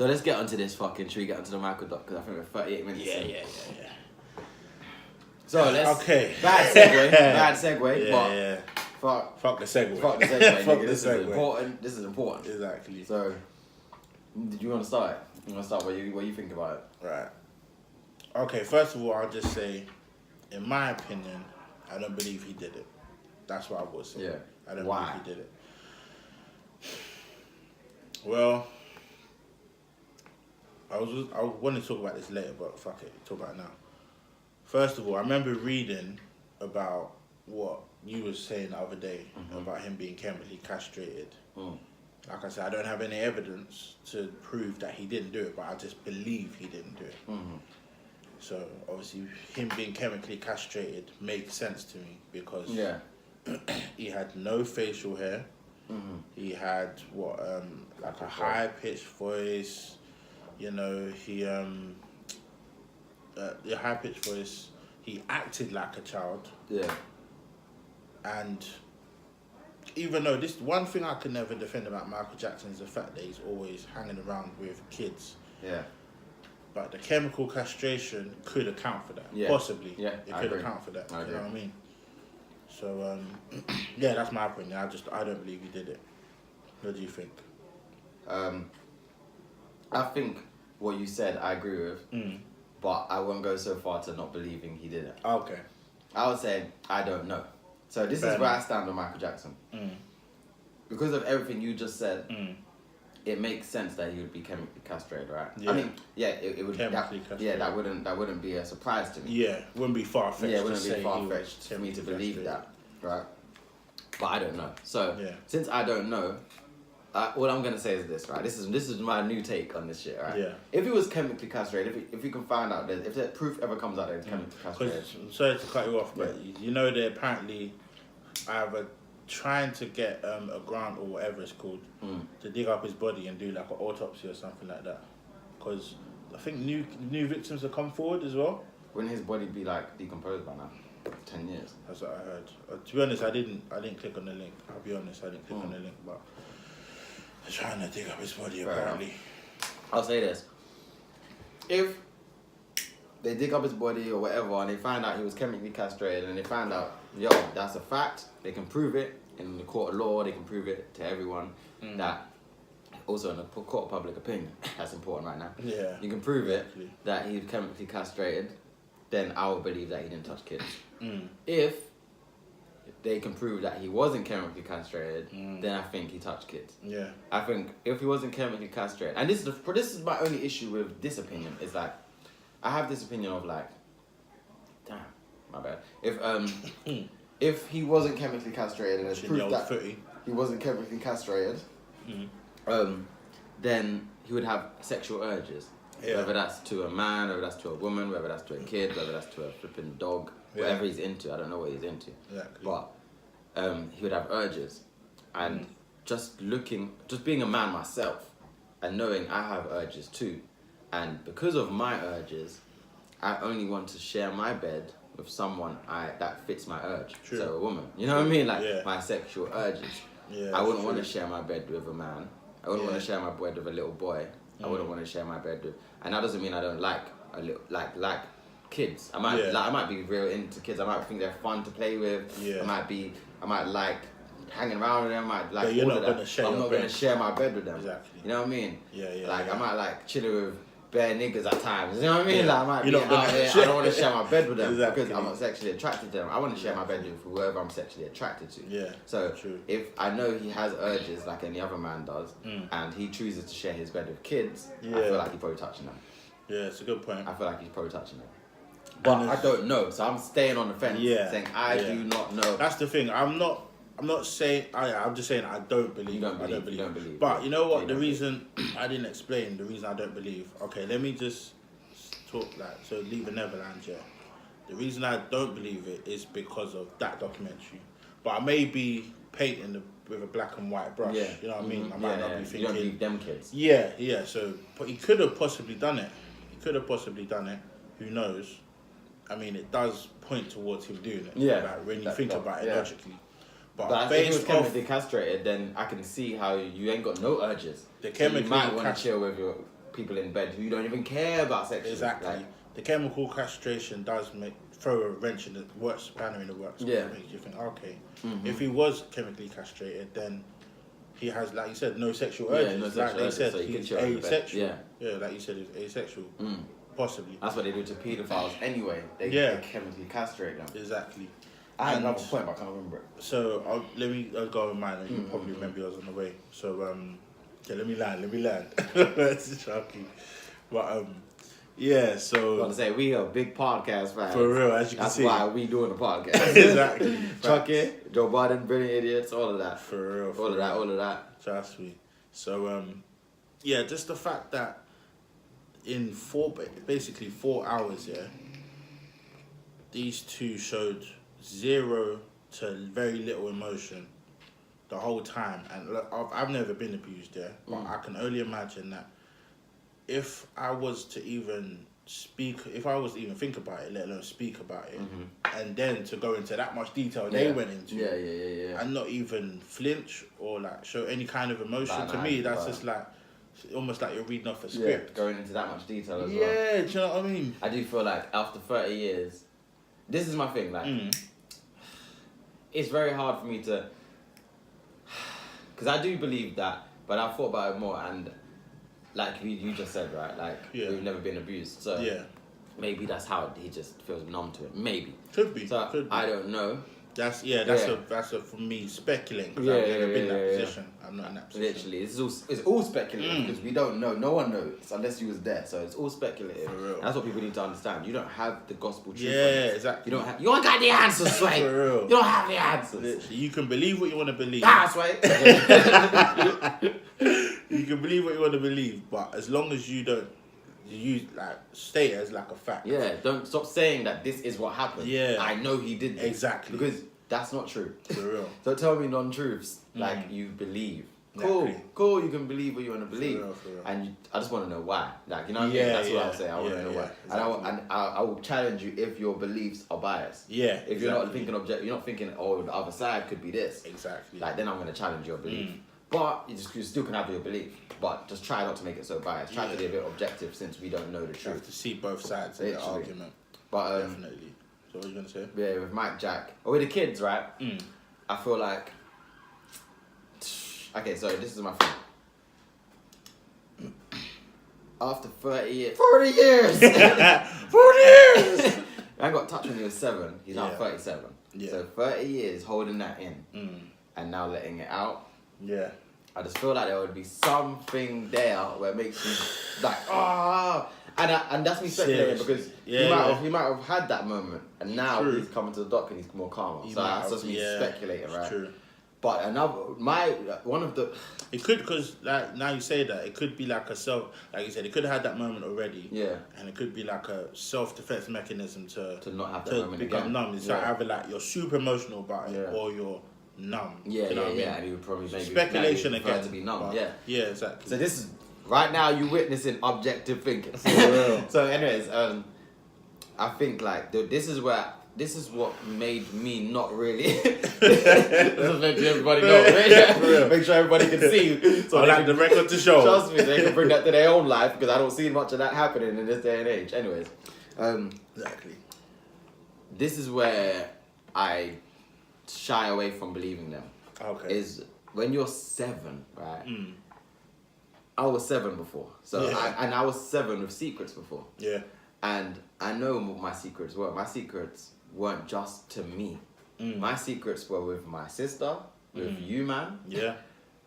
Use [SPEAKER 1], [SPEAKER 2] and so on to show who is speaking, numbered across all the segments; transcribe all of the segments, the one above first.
[SPEAKER 1] So let's get onto this fucking. Should we get onto the Michael doc? Because I think we're 38 minutes in.
[SPEAKER 2] Yeah.
[SPEAKER 1] So let's.
[SPEAKER 2] Okay.
[SPEAKER 1] Bad segue.
[SPEAKER 2] Yeah. Fuck the segue.
[SPEAKER 1] Fuck the segue.
[SPEAKER 2] Fuck
[SPEAKER 1] nigga.
[SPEAKER 2] the
[SPEAKER 1] This
[SPEAKER 2] segue.
[SPEAKER 1] is important. This is important.
[SPEAKER 2] Exactly.
[SPEAKER 1] So, did you want to start? You want to start? What you think about it?
[SPEAKER 2] Right. Okay, first of all, I'll just say, in my opinion, I don't believe he did it. That's what I would say.
[SPEAKER 1] Yeah.
[SPEAKER 2] I don't
[SPEAKER 1] Why?
[SPEAKER 2] believe he did it. Well, I want to talk about this later, but fuck it, talk about it now. First of all, I remember reading about what you was saying the other day about him being chemically castrated. Like I said, I don't have any evidence to prove that he didn't do it, but I just believe he didn't do it. So obviously, him being chemically castrated makes sense to me because he had no facial hair. He had like a high pitched voice. You know, the high pitched voice. He acted like a child.
[SPEAKER 1] Yeah.
[SPEAKER 2] And even though this one thing I can never defend about Michael Jackson is the fact that he's always hanging around with kids.
[SPEAKER 1] Yeah.
[SPEAKER 2] But the chemical castration could account for that.
[SPEAKER 1] Yeah.
[SPEAKER 2] Possibly.
[SPEAKER 1] Yeah.
[SPEAKER 2] It could account for that. You know what I mean? So yeah, that's my opinion. I don't believe he did it. What do you think?
[SPEAKER 1] I think what you said I agree with, but I won't go so far to not believing he did it.
[SPEAKER 2] Okay.
[SPEAKER 1] I would say I don't know. So this is where I stand on Michael Jackson. Because of everything you just said, it makes sense that he would be chemically castrated, right?
[SPEAKER 2] Yeah.
[SPEAKER 1] I mean, yeah, it would.
[SPEAKER 2] Chemically castrated.
[SPEAKER 1] That wouldn't be a surprise to me.
[SPEAKER 2] Yeah, wouldn't be far fetched.
[SPEAKER 1] Yeah, it wouldn't be far fetched for me to believe that, right? But I don't know. So since I don't know, all I'm gonna say is this, right? This is my new take on this shit, right?
[SPEAKER 2] Yeah.
[SPEAKER 1] If he was chemically castrated, if we can find out that if the proof ever comes out that he's chemically castrated,
[SPEAKER 2] Sorry to cut you off, but you know they're apparently either trying to get a grant or whatever it's called to dig up his body and do like an autopsy or something like that. Because I think new victims have come forward as well.
[SPEAKER 1] Wouldn't his body be like decomposed by now? 10 years.
[SPEAKER 2] That's what I heard. To be honest, I didn't click on the link. I'll be honest, I didn't click on the link, but they're trying to dig up his body apparently.
[SPEAKER 1] I'll say this. If they dig up his body or whatever and they find out he was chemically castrated and they find out, yo, that's a fact, they can prove it in the court of law, they can prove it to everyone that, also in the court of public opinion, that's important right now.
[SPEAKER 2] Yeah.
[SPEAKER 1] You can prove it that he's chemically castrated, then I would believe that he didn't touch kids. If they can prove that he wasn't chemically castrated, then I think he touched kids.
[SPEAKER 2] Yeah.
[SPEAKER 1] I think if he wasn't chemically castrated, and this is my only issue with this opinion, is like, I have this opinion of like, damn, my bad. If he wasn't chemically castrated and it's proof that he wasn't chemically castrated, then he would have sexual urges. Yeah. Whether that's to a man, whether that's to a woman, whether that's to a kid, whether that's to a flipping dog, whatever he's into. I don't know what he's into.
[SPEAKER 2] Exactly.
[SPEAKER 1] But he would have urges. And just being a man myself and knowing I have urges too. And because of my urges, I only want to share my bed with someone that fits my urge.
[SPEAKER 2] True.
[SPEAKER 1] So a woman. You know what I mean? Like my sexual urges.
[SPEAKER 2] Yeah,
[SPEAKER 1] I wouldn't want to share my bed with a man. I wouldn't want to share my bed with a little boy. I wouldn't want to share my bed with, and that doesn't mean I don't like like kids. I might be real into kids. I might think they're fun to play with. Yeah. I might like hanging around with them. I might like
[SPEAKER 2] but you're
[SPEAKER 1] all
[SPEAKER 2] not
[SPEAKER 1] of that.
[SPEAKER 2] Gonna share
[SPEAKER 1] I'm not
[SPEAKER 2] bed.
[SPEAKER 1] going to share my bed with them.
[SPEAKER 2] Exactly.
[SPEAKER 1] You know what I mean?
[SPEAKER 2] Yeah.
[SPEAKER 1] Like I might like chilling with bare niggas at times. You know what I mean? Like I might
[SPEAKER 2] you're
[SPEAKER 1] be out there. I don't want to share my bed with them because I'm not sexually attracted to them. I want to share my bed with whoever I'm sexually attracted to.
[SPEAKER 2] Yeah.
[SPEAKER 1] So if I know he has urges like any other man does, and he chooses to share his bed with kids, I feel like he's probably touching them.
[SPEAKER 2] Yeah, it's a good point.
[SPEAKER 1] I feel like he's probably touching them. But I don't know, so I'm staying on the fence, saying I do not know.
[SPEAKER 2] That's the thing. I'm not saying. I'm just saying I don't believe.
[SPEAKER 1] You don't believe.
[SPEAKER 2] But you know what? The reason I didn't explain the reason I don't believe. Okay, let me just talk so leave the Neverland. Yeah. The reason I don't believe it is because of that documentary. But I may be painting with a black and white brush.
[SPEAKER 1] Yeah.
[SPEAKER 2] You know what I mean? I might not be thinking.
[SPEAKER 1] You don't believe them kids.
[SPEAKER 2] Yeah. So, but he could have possibly done it. Who knows? I mean, it does point towards him doing it.
[SPEAKER 1] Yeah.
[SPEAKER 2] Like, when you think about it logically.
[SPEAKER 1] But if he was chemically castrated, then I can see how you ain't got no urges.
[SPEAKER 2] The chemically
[SPEAKER 1] you might want to chill with your people in bed who don't even care about sexually.
[SPEAKER 2] Exactly.
[SPEAKER 1] Like,
[SPEAKER 2] The chemical castration does throw a wrench in the works, spanner in the works.
[SPEAKER 1] Yeah.
[SPEAKER 2] It makes you think, okay,
[SPEAKER 1] Mhm.
[SPEAKER 2] if he was chemically castrated, then he has, like you said, no sexual
[SPEAKER 1] Yeah,
[SPEAKER 2] urges.
[SPEAKER 1] no
[SPEAKER 2] like
[SPEAKER 1] sexual
[SPEAKER 2] they
[SPEAKER 1] urges,
[SPEAKER 2] said,
[SPEAKER 1] so he can
[SPEAKER 2] he's
[SPEAKER 1] chill in the bed.
[SPEAKER 2] asexual.
[SPEAKER 1] Yeah.
[SPEAKER 2] Like you said, he's asexual.
[SPEAKER 1] mm.
[SPEAKER 2] Possibly.
[SPEAKER 1] That's what they do to paedophiles anyway. They chemically castrate them.
[SPEAKER 2] Exactly.
[SPEAKER 1] I had
[SPEAKER 2] And-
[SPEAKER 1] another point, but I can't remember it.
[SPEAKER 2] So let me go with mine, and you probably remember yours on the way. So let me land. It's shocking, but yeah.
[SPEAKER 1] I
[SPEAKER 2] So
[SPEAKER 1] was to say, we are big podcast fans.
[SPEAKER 2] for real, as you can
[SPEAKER 1] That's
[SPEAKER 2] see,
[SPEAKER 1] why we doing the podcast.
[SPEAKER 2] Exactly.
[SPEAKER 1] Chucky, Joe Biden, Brilliant Idiots, all of that.
[SPEAKER 2] for real, for
[SPEAKER 1] All of that,
[SPEAKER 2] real.
[SPEAKER 1] all of that.
[SPEAKER 2] Trust me. So yeah, just the fact that in basically 4 hours, yeah, these two showed zero to very little emotion the whole time. And look, I've never been abused, yeah, but I can only imagine that if I was to even think about it, let alone speak about it, and then to go into that much detail they went into,
[SPEAKER 1] Yeah.
[SPEAKER 2] and not even flinch or like show any kind of emotion, to me, that's just like almost like you're reading off a script.
[SPEAKER 1] Going into that much detail as well.
[SPEAKER 2] Yeah, do you know what I mean?
[SPEAKER 1] I do feel like after 30 years, this is my thing, like, it's very hard for me to, because I do believe that, but I've thought about it more, and like you just said, right, like, we've never been abused, so maybe that's how he just feels numb to it, maybe.
[SPEAKER 2] Could be.
[SPEAKER 1] So,
[SPEAKER 2] could be.
[SPEAKER 1] I don't know.
[SPEAKER 2] That's a for me speculating, because I've never been in that position. I'm not in that position.
[SPEAKER 1] Literally, it's all speculative because we don't know. No one knows unless you was there. So it's all speculative.
[SPEAKER 2] For real.
[SPEAKER 1] That's what people need to understand. You don't have the gospel truth.
[SPEAKER 2] Yeah,
[SPEAKER 1] on this.
[SPEAKER 2] exactly.
[SPEAKER 1] You don't got the answers, Sway.
[SPEAKER 2] For real.
[SPEAKER 1] You don't have the answers.
[SPEAKER 2] Literally, you can believe what you want to believe.
[SPEAKER 1] Sway.
[SPEAKER 2] You can believe what you want to believe, but as long as you don't stay as like a fact.
[SPEAKER 1] Yeah, don't stop saying that this is what happened.
[SPEAKER 2] Yeah.
[SPEAKER 1] I know he did this.
[SPEAKER 2] Exactly.
[SPEAKER 1] Because that's not true.
[SPEAKER 2] For real.
[SPEAKER 1] Don't tell me non-truths like you believe.
[SPEAKER 2] Exactly.
[SPEAKER 1] Cool, you can believe what you want to believe.
[SPEAKER 2] For real.
[SPEAKER 1] And I just want to know why. Like, you know what I mean?
[SPEAKER 2] Yeah,
[SPEAKER 1] That's what
[SPEAKER 2] yeah,
[SPEAKER 1] I'm saying. I want to know why.
[SPEAKER 2] exactly.
[SPEAKER 1] And I will challenge you if your beliefs are biased.
[SPEAKER 2] Yeah.
[SPEAKER 1] If you're not thinking you're not thinking, oh, the other side could be this.
[SPEAKER 2] Exactly.
[SPEAKER 1] Like, then I'm going to challenge your belief. But you still can have your belief. But just try not to make it so biased. Try to be a bit objective since we don't know the
[SPEAKER 2] You have
[SPEAKER 1] truth.
[SPEAKER 2] to see both sides of the
[SPEAKER 1] Literally.
[SPEAKER 2] argument.
[SPEAKER 1] But
[SPEAKER 2] Definitely. So what are you gonna say?
[SPEAKER 1] yeah, with Mike Jack or with the kids, right? I feel like okay, so this is my thing. After 30 years 40 years 40 years I got touched when he was 7. He's now 37.
[SPEAKER 2] Yeah.
[SPEAKER 1] So 30 years holding that in and now letting it out.
[SPEAKER 2] Yeah.
[SPEAKER 1] I just feel like there would be something there where it makes me like, and that's me speculating because he might have had that moment and now he's coming to the dock and he's more calmer. So that's just me speculating, right?
[SPEAKER 2] True.
[SPEAKER 1] But one of the
[SPEAKER 2] It could, because like now you say that, it could be like like you said, it could have had that moment already.
[SPEAKER 1] Yeah.
[SPEAKER 2] And it could be like a self-defense mechanism to
[SPEAKER 1] not have that moment
[SPEAKER 2] become
[SPEAKER 1] again.
[SPEAKER 2] numb. It's like either like you're super emotional about it or you're numb.
[SPEAKER 1] Yeah,
[SPEAKER 2] you know what I mean?
[SPEAKER 1] And he would probably maybe
[SPEAKER 2] Speculation
[SPEAKER 1] prefer
[SPEAKER 2] again.
[SPEAKER 1] to be numb.
[SPEAKER 2] but-
[SPEAKER 1] Yeah.
[SPEAKER 2] Yeah, exactly.
[SPEAKER 1] So this is right now you witnessing objective thinking.
[SPEAKER 2] real.
[SPEAKER 1] So anyways, I think like this is what made me not really. This is making everybody know. Make sure everybody can see. So
[SPEAKER 2] I like the record to show.
[SPEAKER 1] Trust me, they can bring that to their own life because I don't see much of that happening in this day and age. Anyways,
[SPEAKER 2] Exactly.
[SPEAKER 1] this is where I shy away from believing them.
[SPEAKER 2] Okay.
[SPEAKER 1] Is when you're 7, right? I was 7 before, so I was 7 with secrets before.
[SPEAKER 2] Yeah.
[SPEAKER 1] And I know what my secrets were. My secrets weren't just to me. My secrets were with my sister, with you, man.
[SPEAKER 2] Yeah.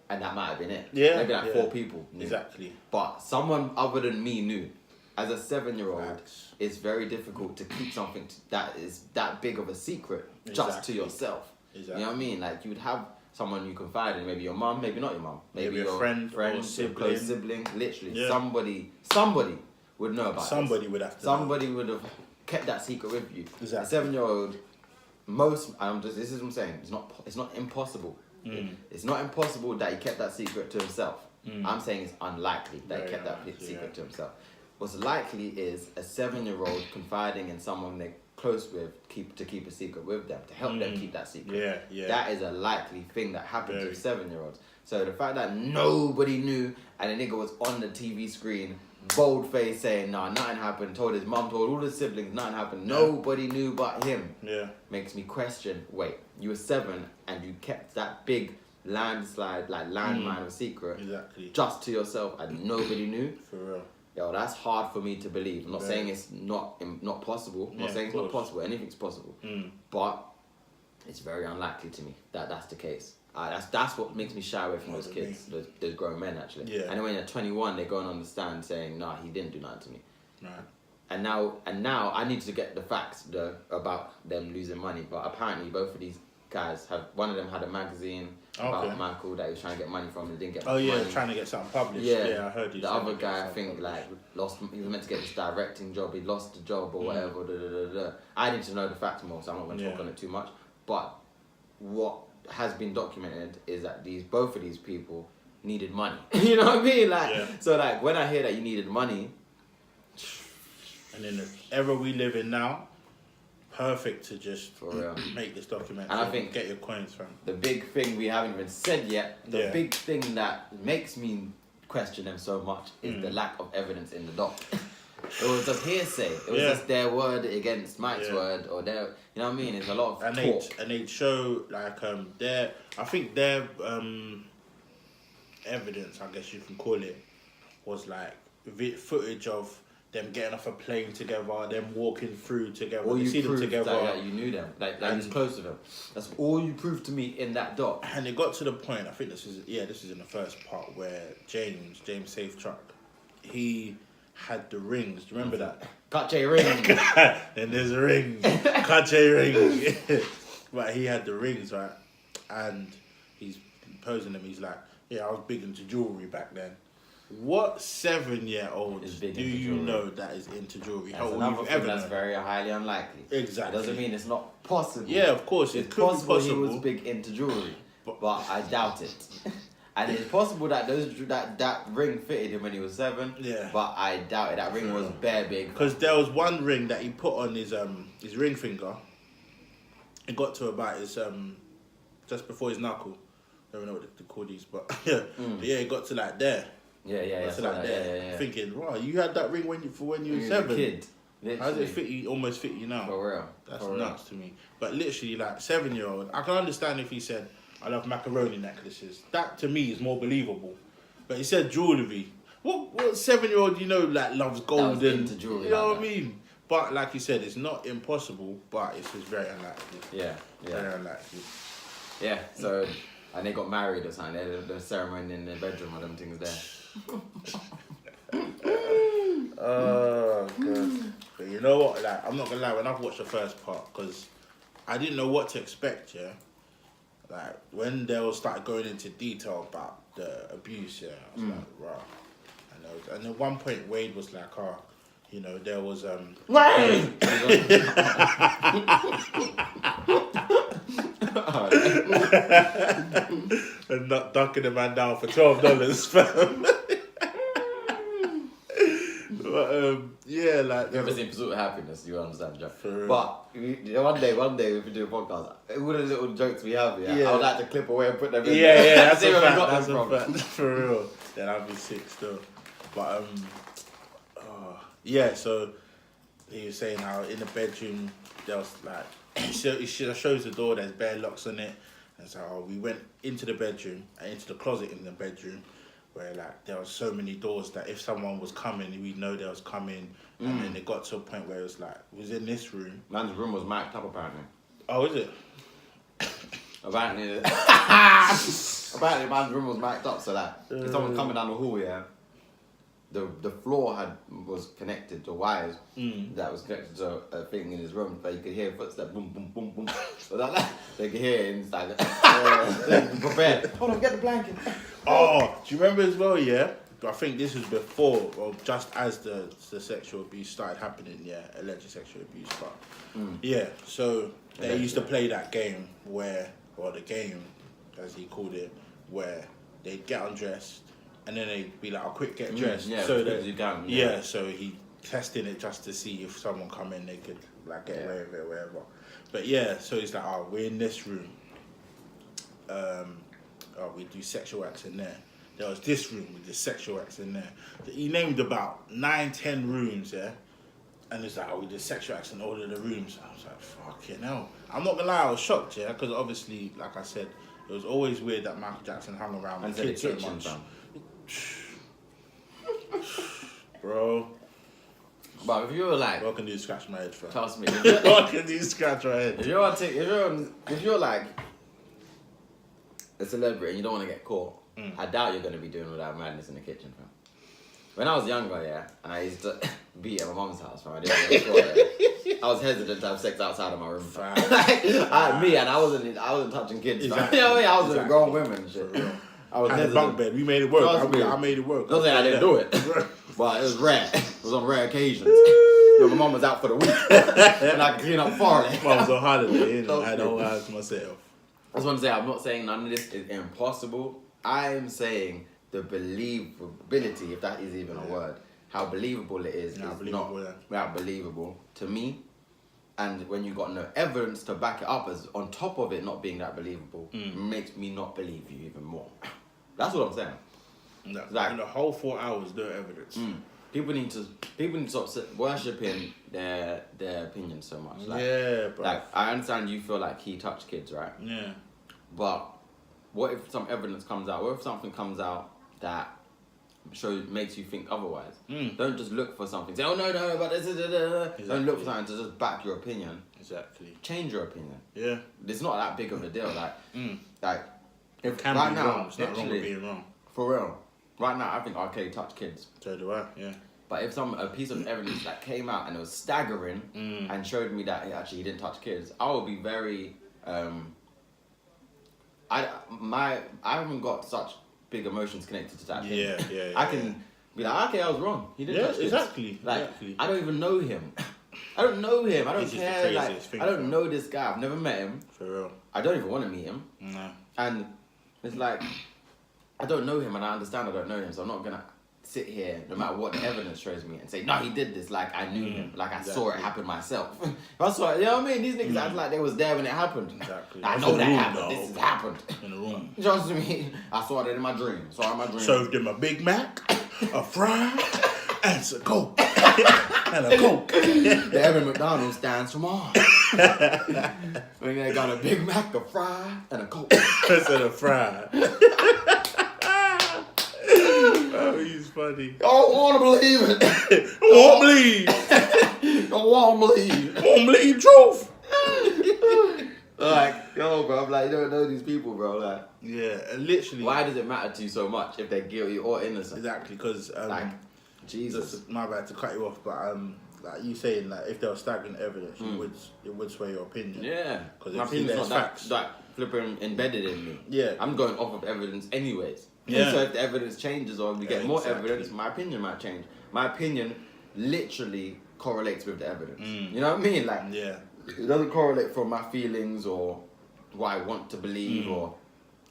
[SPEAKER 1] And that might have been it.
[SPEAKER 2] Yeah,
[SPEAKER 1] Maybe like
[SPEAKER 2] yeah.
[SPEAKER 1] 4 people knew.
[SPEAKER 2] Exactly.
[SPEAKER 1] But someone other than me knew. As a 7-year-old,
[SPEAKER 2] Facts.
[SPEAKER 1] it's very difficult to keep something that is that big of a secret just to
[SPEAKER 2] Exactly.
[SPEAKER 1] yourself.
[SPEAKER 2] Exactly.
[SPEAKER 1] You know what I mean? Like, you would have someone you confide in, maybe your mum, maybe not your mum.
[SPEAKER 2] Maybe a
[SPEAKER 1] your
[SPEAKER 2] friend or
[SPEAKER 1] your
[SPEAKER 2] sibling.
[SPEAKER 1] close sibling. Literally,
[SPEAKER 2] Yeah.
[SPEAKER 1] somebody would know about
[SPEAKER 2] Somebody
[SPEAKER 1] this.
[SPEAKER 2] would have to.
[SPEAKER 1] Somebody would have kept that secret with you.
[SPEAKER 2] Exactly.
[SPEAKER 1] A 7-year-old, this is what I'm saying, it's not impossible. It's not impossible that he kept that secret to himself. I'm saying it's unlikely that he
[SPEAKER 2] Very
[SPEAKER 1] kept that
[SPEAKER 2] unlikely,
[SPEAKER 1] secret to himself. What's likely is a 7-year-old confiding in someone they're close with to keep a secret with them, to help them keep that secret.
[SPEAKER 2] Yeah, yeah.
[SPEAKER 1] That is a likely thing that happens
[SPEAKER 2] Very.
[SPEAKER 1] with 7-year-olds. So the fact that nobody knew and the nigga was on the TV screen, bold face saying, nah, nothing happened, told his mum, told all his siblings, nothing happened, nobody knew but him.
[SPEAKER 2] Yeah.
[SPEAKER 1] Makes me question, wait, you were 7 and you kept that big landslide, like landmine of secret
[SPEAKER 2] Exactly.
[SPEAKER 1] just to yourself and nobody knew?
[SPEAKER 2] For real.
[SPEAKER 1] Yo, that's hard for me to believe. I'm not saying it's not possible. I'm not saying it's not possible. Anything's possible. But it's very unlikely to me that that's the case. That's what makes me shy away from those kids, those grown men actually.
[SPEAKER 2] Yeah.
[SPEAKER 1] And then when they're 21, they go and understand saying, nah, he didn't do nothing to me.
[SPEAKER 2] Right.
[SPEAKER 1] And now I need to get the facts about them losing money. But apparently both of these guys one of them had a magazine about Michael that he was trying to get money from and didn't get money.
[SPEAKER 2] Trying to get something published.
[SPEAKER 1] Yeah,
[SPEAKER 2] I heard you.
[SPEAKER 1] The other guy, I think, like, he was meant to get this directing job, he lost the job or whatever. I need to know the facts more, so I'm not going to talk on it too much. But what has been documented is that both of these people needed money. You know what I mean? So like when I hear that you needed money,
[SPEAKER 2] and in the era we live in now, perfect to just
[SPEAKER 1] for real
[SPEAKER 2] make this documentary.
[SPEAKER 1] And I think
[SPEAKER 2] get your coins from
[SPEAKER 1] the big thing we haven't even said yet. The big thing that makes me question them so much is the lack of evidence in the doc. It was just hearsay. It was just their word against Mike's word, or their, you know what I mean? It's a lot of talk.
[SPEAKER 2] And they'd show like their evidence, I guess you can call it, was like footage of them getting off a plane together, them walking through together.
[SPEAKER 1] All
[SPEAKER 2] you see them together.
[SPEAKER 1] That you knew them, like you was close to them. That's all you proved to me in that doc.
[SPEAKER 2] And it got to the point. I think this is in the first part where James Safe Truck, he had the rings. Do you remember that?
[SPEAKER 1] Kache ring.
[SPEAKER 2] And there's a ring. Kache ring. But he had the rings, right? And he's posing them. He's like, yeah, I was big into jewelry back then. What 7-year-old do you know that is into jewelry?
[SPEAKER 1] That's another thing that's very highly unlikely.
[SPEAKER 2] Exactly.
[SPEAKER 1] It doesn't mean it's not possible.
[SPEAKER 2] Yeah, of course.
[SPEAKER 1] It's possible he was big into jewelry, but I doubt it. And it's possible that that ring fitted him when he was 7.
[SPEAKER 2] Yeah.
[SPEAKER 1] But I doubt it. That ring was bare big.
[SPEAKER 2] Because there was one ring that he put on his ring finger. It got to about his just before his knuckle. I don't know what they call these, but yeah, it got to like there.
[SPEAKER 1] Yeah.
[SPEAKER 2] Thinking, wow, you had that ring when you were 7.
[SPEAKER 1] A kid. Literally.
[SPEAKER 2] How does it fit you? Almost fit you now.
[SPEAKER 1] For real.
[SPEAKER 2] That's nuts to me. But literally, like 7-year-old, I can understand if he said, "I love macaroni necklaces." That to me is more believable. But he said jewelry. What 7-year-old like loves gold and
[SPEAKER 1] into jewelry?
[SPEAKER 2] You know what I mean? But like you said, it's not impossible, but it's just very unlikely.
[SPEAKER 1] Yeah.
[SPEAKER 2] Very unlikely.
[SPEAKER 1] Yeah. So, and they got married or something. They had the ceremony in the bedroom or them things there.
[SPEAKER 2] Oh, good. But you know what? Like, I'm not gonna lie. When I've watched the first part, because I didn't know what to expect. Yeah. Like when they all started going into detail about the abuse. Yeah. I was like, wow. And at one point, Wade was like, "Oh, there was
[SPEAKER 1] Wade."
[SPEAKER 2] and not ducking the man down for $12, fam. But yeah, like
[SPEAKER 1] Never seen Pursuit of Happiness, you understand, Jack.
[SPEAKER 2] For
[SPEAKER 1] but one day if we do a podcast, all the little jokes we have, I would like to clip away and put them in.
[SPEAKER 2] Yeah, that's
[SPEAKER 1] See
[SPEAKER 2] a
[SPEAKER 1] where we
[SPEAKER 2] fact.
[SPEAKER 1] got
[SPEAKER 2] That's
[SPEAKER 1] them
[SPEAKER 2] a
[SPEAKER 1] from.
[SPEAKER 2] fact. For real. Yeah, that'd be sick still. But yeah. So he was saying how in the bedroom there was like it shows the door. There's bare locks on it, and so we went into the bedroom and into the closet in the bedroom. Where like there was so many doors that if someone was coming, we'd know they was coming, and then it got to a point where it was like it was in this room.
[SPEAKER 1] Man's room was mic'd up apparently.
[SPEAKER 2] Oh, is it?
[SPEAKER 1] Apparently, man's room was mic'd up so that if someone coming down the hall, the floor was connected to wires that was connected to a thing in his room, but you could hear footsteps, boom, boom, boom, boom. So that they could hear it inside. Prepared. Hold on, get the blanket.
[SPEAKER 2] Oh, do you remember as well? Yeah, I think this was before, or just as the sexual abuse started happening. Yeah, alleged sexual abuse. But yeah, so they used to play that game the game, as he called it, where they'd get undressed and then they'd be like, "I'll quick get dressed."
[SPEAKER 1] So that you can.
[SPEAKER 2] Yeah, so he testing it just to see if someone come in, they could like get away with it or whatever. But yeah, so he's like, "Oh, we're in this room." oh, we do sexual acts in there. There was this room with the sexual acts in there. He named about 9-10 rooms, yeah. And it's like, oh, we did sexual acts in all of the rooms. I was like, fucking hell. I'm not gonna lie, I was shocked, yeah, because obviously, like I said, it was always weird that Michael Jackson hung around
[SPEAKER 1] And
[SPEAKER 2] with
[SPEAKER 1] the
[SPEAKER 2] kids so
[SPEAKER 1] kitchen,
[SPEAKER 2] much.
[SPEAKER 1] fam.
[SPEAKER 2] Bro,
[SPEAKER 1] But if you're like,
[SPEAKER 2] what can do is scratch my head, fam.
[SPEAKER 1] trust me,
[SPEAKER 2] What can do is scratch my head?
[SPEAKER 1] if you're like a celebrity and you don't want to get caught, I doubt you're gonna be doing all that madness in the kitchen, fam. When I was younger, yeah, and I used to be at my mum's house, fam, I didn't get caught, yeah. I was hesitant to have sex outside of my room, fam. I wasn't touching kids, fam.
[SPEAKER 2] Exactly.
[SPEAKER 1] You know what I mean? I was with
[SPEAKER 2] Exactly.
[SPEAKER 1] grown women and shit.
[SPEAKER 2] For real.
[SPEAKER 1] I was
[SPEAKER 2] And the
[SPEAKER 1] hesitant.
[SPEAKER 2] bunk bed, we made it work.
[SPEAKER 1] Trust me.
[SPEAKER 2] I made it work.
[SPEAKER 1] Not saying I didn't do it, but it was rare. It was on rare occasions. You know, my mum was out for the week, and I could clean up thoroughly.
[SPEAKER 2] I was on holiday, and I had the
[SPEAKER 1] Trust
[SPEAKER 2] whole
[SPEAKER 1] me.
[SPEAKER 2] house to myself.
[SPEAKER 1] I just want to say, I'm not saying none of this is impossible. I'm saying the believability, if that is even a word, how believable it is
[SPEAKER 2] Yeah,
[SPEAKER 1] not
[SPEAKER 2] believable, yeah.
[SPEAKER 1] that believable to me. And when you got no evidence to back it up, as on top of it not being that believable, makes me not believe you even more. That's what I'm saying. Like-
[SPEAKER 2] In the whole 4 hours, no evidence.
[SPEAKER 1] People need to stop worshipping their opinions so much. Like,
[SPEAKER 2] Yeah, bro.
[SPEAKER 1] like I understand you feel like he touched kids, right?
[SPEAKER 2] Yeah.
[SPEAKER 1] But what if some evidence comes out? What if something comes out that makes you think otherwise? Don't just look for something. Say, oh no, but this is
[SPEAKER 2] Exactly.
[SPEAKER 1] Don't look for something to just back your opinion.
[SPEAKER 2] Exactly.
[SPEAKER 1] Change your opinion.
[SPEAKER 2] Yeah.
[SPEAKER 1] It's not that big of a deal. Like if
[SPEAKER 2] Can
[SPEAKER 1] right
[SPEAKER 2] be
[SPEAKER 1] now,
[SPEAKER 2] wrong. It's not wrong with
[SPEAKER 1] literally,
[SPEAKER 2] being wrong.
[SPEAKER 1] for real, right now I think R. Kelly touched kids.
[SPEAKER 2] So do I. Yeah.
[SPEAKER 1] But if a piece of evidence that came out and it was staggering and showed me that he didn't touch kids, I would be very I haven't got such big emotions connected to that.
[SPEAKER 2] Yeah,
[SPEAKER 1] thing.
[SPEAKER 2] yeah,
[SPEAKER 1] I
[SPEAKER 2] yeah,
[SPEAKER 1] can be like, okay, I was wrong. He didn't
[SPEAKER 2] Yeah,
[SPEAKER 1] touch kids.
[SPEAKER 2] exactly,
[SPEAKER 1] Like
[SPEAKER 2] exactly.
[SPEAKER 1] I don't even know him. I don't know him. I don't
[SPEAKER 2] This is the
[SPEAKER 1] care. Like
[SPEAKER 2] craziest thing,
[SPEAKER 1] I don't
[SPEAKER 2] fam.
[SPEAKER 1] know this guy. I've never met him.
[SPEAKER 2] For real.
[SPEAKER 1] I don't even want to meet him.
[SPEAKER 2] No.
[SPEAKER 1] And it's like, I don't know him and I understand I don't know him, so I'm not going to sit here, no matter what the evidence shows me, and say, no, he did this, like I knew him, like I saw it
[SPEAKER 2] exactly.
[SPEAKER 1] happen myself. I saw it, you know what I mean? These niggas act like they was there when it happened.
[SPEAKER 2] Exactly.
[SPEAKER 1] I
[SPEAKER 2] It's
[SPEAKER 1] know
[SPEAKER 2] in
[SPEAKER 1] that
[SPEAKER 2] the room,
[SPEAKER 1] happened,
[SPEAKER 2] though.
[SPEAKER 1] this has happened.
[SPEAKER 2] In the room.
[SPEAKER 1] Trust me, I saw it in my dream. Saw it in my dream.
[SPEAKER 2] Served him a Big Mac, a fry, and some Coke. And a Coke.
[SPEAKER 1] The Evan McDonald stands for Mars. When they got a Big Mac, a fry, and a Coke.
[SPEAKER 2] Instead of fry. Oh, he's funny.
[SPEAKER 1] Don't want to believe it.
[SPEAKER 2] Won't believe.
[SPEAKER 1] Don't want to believe.
[SPEAKER 2] Won't believe truth.
[SPEAKER 1] Like, yo, bro, I'm like, you don't know these people, bro. Like,
[SPEAKER 2] Yeah, and literally.
[SPEAKER 1] why does it matter to you so much if they're guilty or innocent?
[SPEAKER 2] Exactly, because
[SPEAKER 1] Like, Jesus.
[SPEAKER 2] just, my bad to cut you off, but like you saying that if there was stagnant evidence, it would sway your opinion.
[SPEAKER 1] Yeah.
[SPEAKER 2] 'Cause
[SPEAKER 1] My
[SPEAKER 2] if
[SPEAKER 1] opinion's
[SPEAKER 2] there's
[SPEAKER 1] not
[SPEAKER 2] facts.
[SPEAKER 1] that flipping embedded in me.
[SPEAKER 2] Yeah.
[SPEAKER 1] I'm going off of evidence anyways.
[SPEAKER 2] Yeah.
[SPEAKER 1] So if the evidence changes or we get more
[SPEAKER 2] Exactly.
[SPEAKER 1] evidence, my opinion might change. My opinion literally correlates with the evidence.
[SPEAKER 2] Mm.
[SPEAKER 1] You know what I mean? Like,
[SPEAKER 2] Yeah,
[SPEAKER 1] it doesn't correlate from my feelings or what I want to believe or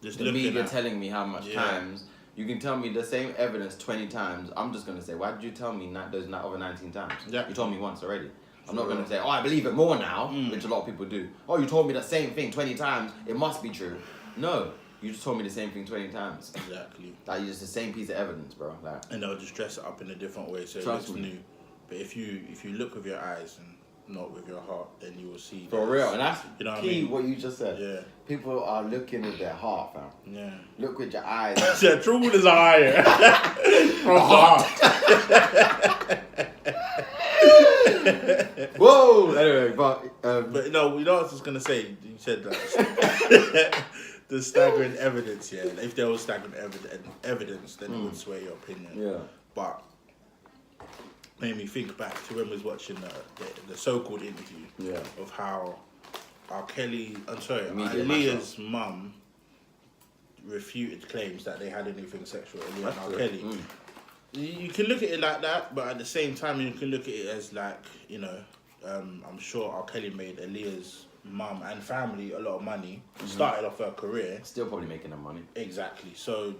[SPEAKER 2] just
[SPEAKER 1] the
[SPEAKER 2] looking
[SPEAKER 1] media
[SPEAKER 2] at.
[SPEAKER 1] telling me how much
[SPEAKER 2] Yeah.
[SPEAKER 1] times. You can tell me the same evidence 20 times. I'm just going to say, why did you tell me those other 19 times?
[SPEAKER 2] Yeah.
[SPEAKER 1] You told me once already. I'm not
[SPEAKER 2] For
[SPEAKER 1] going
[SPEAKER 2] real.
[SPEAKER 1] to say, oh, I believe it more now, which a lot of people do. Oh, you told me the same thing 20 times. It must be true. No, you just told me the same thing 20 times.
[SPEAKER 2] Exactly.
[SPEAKER 1] Like, you're just the same piece of evidence, bro. Like,
[SPEAKER 2] And they'll just dress it up in a different way so it
[SPEAKER 1] Trust
[SPEAKER 2] looks
[SPEAKER 1] me.
[SPEAKER 2] new. But if you look with your eyes and not with your heart, then you will see.
[SPEAKER 1] for
[SPEAKER 2] that
[SPEAKER 1] real.
[SPEAKER 2] it's-
[SPEAKER 1] And that's
[SPEAKER 2] you know what I
[SPEAKER 1] key,
[SPEAKER 2] mean?
[SPEAKER 1] what you just said.
[SPEAKER 2] Yeah.
[SPEAKER 1] People are looking with their heart, fam.
[SPEAKER 2] Yeah.
[SPEAKER 1] Look with your eyes.
[SPEAKER 2] Yeah, truth is higher. From the heart.
[SPEAKER 1] Whoa! Anyway, but
[SPEAKER 2] But no, you know what I was just gonna say. You said that the staggering evidence. Yeah, if there was staggering evidence, then it would sway your opinion.
[SPEAKER 1] yeah.
[SPEAKER 2] But made me think back to when we was watching the so-called interview
[SPEAKER 1] Yeah.
[SPEAKER 2] of how R. Kelly, I'm sorry,
[SPEAKER 1] Media
[SPEAKER 2] Aaliyah's mum refuted claims that they had anything sexual with Aaliyah and R.
[SPEAKER 1] That's
[SPEAKER 2] Kelly.
[SPEAKER 1] good.
[SPEAKER 2] You can look at it like that, but at the same time, you can look at it as like, you know, I'm sure R. Kelly made Aaliyah's mum and family a lot of money, started off her career.
[SPEAKER 1] Still probably making them money.
[SPEAKER 2] Exactly. So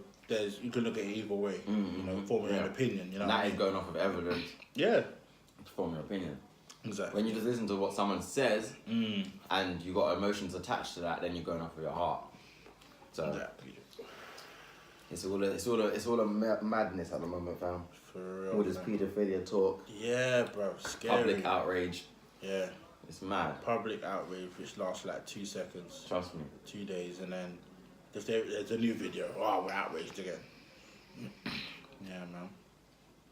[SPEAKER 2] you can look at it either way, you know, form your own opinion, you know.
[SPEAKER 1] And
[SPEAKER 2] what
[SPEAKER 1] that
[SPEAKER 2] I
[SPEAKER 1] is
[SPEAKER 2] mean?
[SPEAKER 1] going off of evidence
[SPEAKER 2] Yeah,
[SPEAKER 1] to form your opinion.
[SPEAKER 2] exactly.
[SPEAKER 1] When you just listen to what someone says and you got emotions attached to that, then you're going off of your heart. So
[SPEAKER 2] Exactly.
[SPEAKER 1] It's all a madness at the moment, fam.
[SPEAKER 2] For real.
[SPEAKER 1] All this
[SPEAKER 2] man.
[SPEAKER 1] paedophilia talk,
[SPEAKER 2] Yeah, bro. Scary.
[SPEAKER 1] public outrage.
[SPEAKER 2] Yeah.
[SPEAKER 1] It's mad.
[SPEAKER 2] Public outrage, which lasts like 2 seconds,
[SPEAKER 1] Trust me.
[SPEAKER 2] 2 days, and then if there's a new video, oh, we're outraged again. Yeah, man.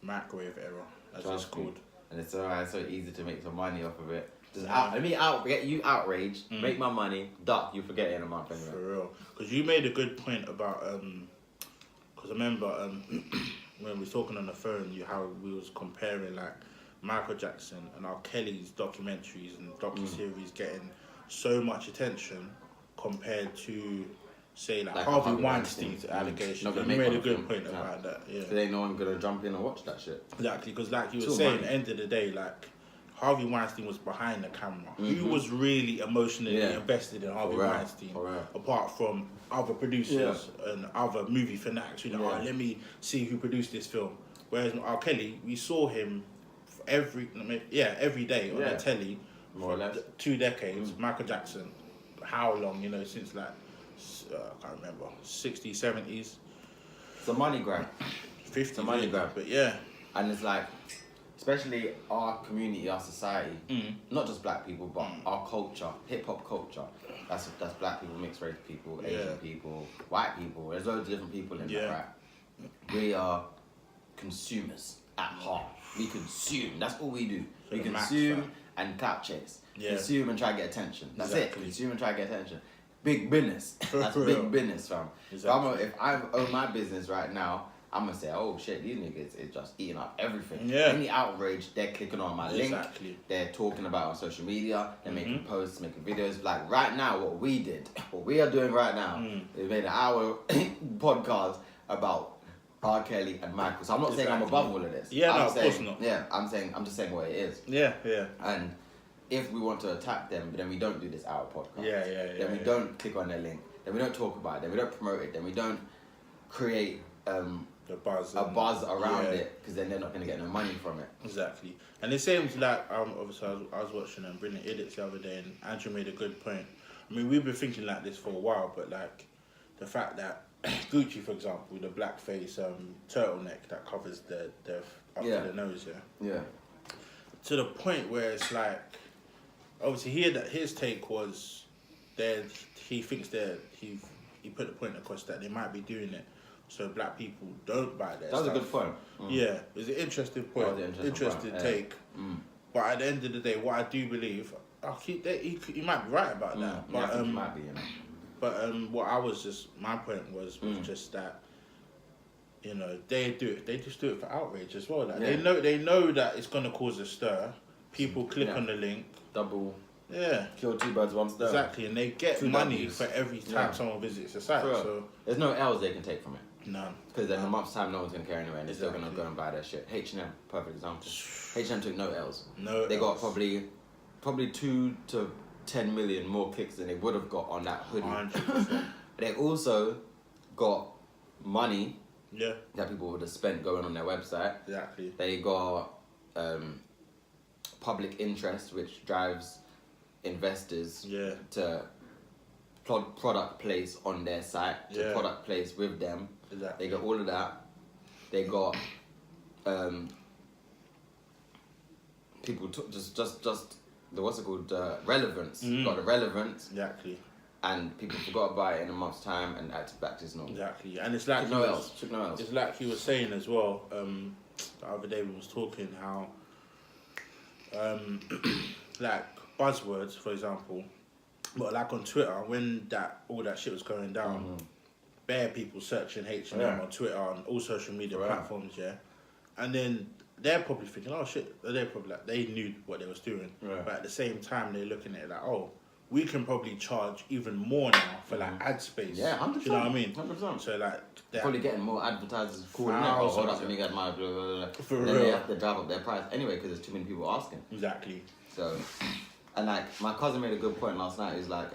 [SPEAKER 2] Microwave error, as it's
[SPEAKER 1] Trust me.
[SPEAKER 2] called.
[SPEAKER 1] And it's alright. So easy to make some money off of it. Just
[SPEAKER 2] Yeah.
[SPEAKER 1] get you outraged, make my money, duck. You forget it in a month anyway.
[SPEAKER 2] For real. Because you made a good point about, because I remember when we were talking on the phone, how we was comparing like Michael Jackson and R. Kelly's documentaries and docu-series getting so much attention compared to, say, like Harvey Weinstein's allegations.
[SPEAKER 1] Not gonna
[SPEAKER 2] You
[SPEAKER 1] make
[SPEAKER 2] made a
[SPEAKER 1] one
[SPEAKER 2] good
[SPEAKER 1] film.
[SPEAKER 2] point
[SPEAKER 1] No.
[SPEAKER 2] about that, yeah.
[SPEAKER 1] There ain't no one gonna jump in and watch that shit.
[SPEAKER 2] Exactly, because like you were
[SPEAKER 1] It's all
[SPEAKER 2] saying, at
[SPEAKER 1] money.
[SPEAKER 2] the end of the day, like, Harvey Weinstein was behind the camera. Who was really emotionally invested in Harvey
[SPEAKER 1] For real.
[SPEAKER 2] Weinstein?
[SPEAKER 1] For real.
[SPEAKER 2] Apart from other producers and other movie fanatics, you know,
[SPEAKER 1] Yeah.
[SPEAKER 2] oh, let me see who produced this film. Whereas R. Kelly, we saw him every day on
[SPEAKER 1] Yeah.
[SPEAKER 2] the telly
[SPEAKER 1] More or less.
[SPEAKER 2] 2 decades. Michael Jackson, how long? You know, since like I can't remember, 60s, 70s,
[SPEAKER 1] It's a money grab.
[SPEAKER 2] 50s.
[SPEAKER 1] a money
[SPEAKER 2] really.
[SPEAKER 1] grab.
[SPEAKER 2] But yeah,
[SPEAKER 1] And it's like, especially our community, our society, not just black people, but our culture, hip hop culture. That's black people, mixed race people, Asian
[SPEAKER 2] Yeah.
[SPEAKER 1] people, white people. There's loads of different people in
[SPEAKER 2] Yeah.
[SPEAKER 1] that, right? We are consumers at heart. We consume. That's all we do.
[SPEAKER 2] For
[SPEAKER 1] We
[SPEAKER 2] the max,
[SPEAKER 1] consume
[SPEAKER 2] fam.
[SPEAKER 1] and clout chase.
[SPEAKER 2] Yeah.
[SPEAKER 1] Consume and try to get attention. That's
[SPEAKER 2] Exactly.
[SPEAKER 1] it. Consume and try to get attention. Big business. That's
[SPEAKER 2] For real.
[SPEAKER 1] big business, fam.
[SPEAKER 2] Exactly.
[SPEAKER 1] If I own my business right now, I'm gonna say, oh shit, these niggas is just eating up everything.
[SPEAKER 2] Yeah.
[SPEAKER 1] Any outrage, they're clicking on my link.
[SPEAKER 2] Exactly.
[SPEAKER 1] They're talking about it on social media. They're making posts, making videos. Like right now, what we are doing right now, is made an hour podcast about R. Kelly and Michael. So I'm not saying I'm
[SPEAKER 2] Exactly.
[SPEAKER 1] above all of this.
[SPEAKER 2] Yeah,
[SPEAKER 1] I'm
[SPEAKER 2] no, of
[SPEAKER 1] saying,
[SPEAKER 2] course not.
[SPEAKER 1] Yeah, I'm just saying what it is.
[SPEAKER 2] Yeah, yeah.
[SPEAKER 1] And if we want to attack them, then we don't do this hour podcast.
[SPEAKER 2] Yeah.
[SPEAKER 1] Then we don't click on their link. Then we don't talk about it. Then we don't promote it. Then we don't create
[SPEAKER 2] The buzz.
[SPEAKER 1] a
[SPEAKER 2] and-
[SPEAKER 1] buzz around
[SPEAKER 2] yeah,
[SPEAKER 1] it, because then they're not going to get no money from it.
[SPEAKER 2] Exactly. And it seems like, obviously, I was watching Brilliant Idiots the other day, and Andrew made a good point. I mean, we've been thinking like this for a while, but like the fact that Gucci, for example, the blackface turtleneck that covers the up
[SPEAKER 1] Yeah.
[SPEAKER 2] to the nose,
[SPEAKER 1] Yeah.
[SPEAKER 2] to the point where it's like, obviously, his take was that he thinks that he put the point across that they might be doing it so black people don't buy their
[SPEAKER 1] That was
[SPEAKER 2] stuff.
[SPEAKER 1] a good point.
[SPEAKER 2] Yeah, it's an interesting point.
[SPEAKER 1] That was an interesting point, yeah.
[SPEAKER 2] take. But at the end of the day, what I do believe, he might be right about that.
[SPEAKER 1] Yeah, I
[SPEAKER 2] But
[SPEAKER 1] think it might be, you know.
[SPEAKER 2] but what I was my point was just that, you know, they just do it for outrage as well. Like
[SPEAKER 1] Yeah.
[SPEAKER 2] they know that it's gonna cause a stir. People click
[SPEAKER 1] Yeah.
[SPEAKER 2] on the link.
[SPEAKER 1] Double
[SPEAKER 2] Yeah.
[SPEAKER 1] kill two birds, one stone.
[SPEAKER 2] Exactly, and they get
[SPEAKER 1] Two
[SPEAKER 2] money
[SPEAKER 1] Ws.
[SPEAKER 2] for every time
[SPEAKER 1] Yeah.
[SPEAKER 2] someone visits the site.
[SPEAKER 1] For real.
[SPEAKER 2] So
[SPEAKER 1] There's no L's they can take from it.
[SPEAKER 2] none.
[SPEAKER 1] Because in a month's time, no one's going to care anyway, and they're still going to
[SPEAKER 2] Exactly.
[SPEAKER 1] go and buy their shit. H&M, perfect example. H&M took no L's.
[SPEAKER 2] No,
[SPEAKER 1] They got
[SPEAKER 2] else.
[SPEAKER 1] probably 2 to 10 million more clicks than they would have got on that hoodie.
[SPEAKER 2] 100%.
[SPEAKER 1] They also got money
[SPEAKER 2] Yeah,
[SPEAKER 1] that people would have spent going on their website.
[SPEAKER 2] exactly.
[SPEAKER 1] They got public interest, which drives investors
[SPEAKER 2] Yeah,
[SPEAKER 1] to product place on their site, to
[SPEAKER 2] Yeah.
[SPEAKER 1] product place with them.
[SPEAKER 2] exactly.
[SPEAKER 1] They got all of that. They got people just the what's it called, relevance. Got the relevance,
[SPEAKER 2] Exactly,
[SPEAKER 1] and people forgot about it in a month's time and acted back to its normal.
[SPEAKER 2] exactly. And it's like
[SPEAKER 1] Took no else. Took no else.
[SPEAKER 2] It's like he was saying as well. The other day we was talking how, like buzzwords, for example, but like on Twitter when all that shit was going down, bare people searching H&M
[SPEAKER 1] Yeah.
[SPEAKER 2] on Twitter on all social media
[SPEAKER 1] Right.
[SPEAKER 2] platforms, yeah, and then they're probably thinking, oh shit, they're probably like they knew what they was doing,
[SPEAKER 1] Right.
[SPEAKER 2] but at the same time they're looking at it like, oh, we can probably charge even more now for like ad space.
[SPEAKER 1] Yeah, 100%.
[SPEAKER 2] Do you know what I mean?
[SPEAKER 1] 100%.
[SPEAKER 2] So like, that,
[SPEAKER 1] Probably getting more advertisers calling it. Oh, hold up,
[SPEAKER 2] Thousands,
[SPEAKER 1] let me get my blah, blah, blah.
[SPEAKER 2] For
[SPEAKER 1] And then they
[SPEAKER 2] real.
[SPEAKER 1] have to drive up their price anyway because there's too many people asking.
[SPEAKER 2] exactly.
[SPEAKER 1] So, and like my cousin made a good point last night. Is like,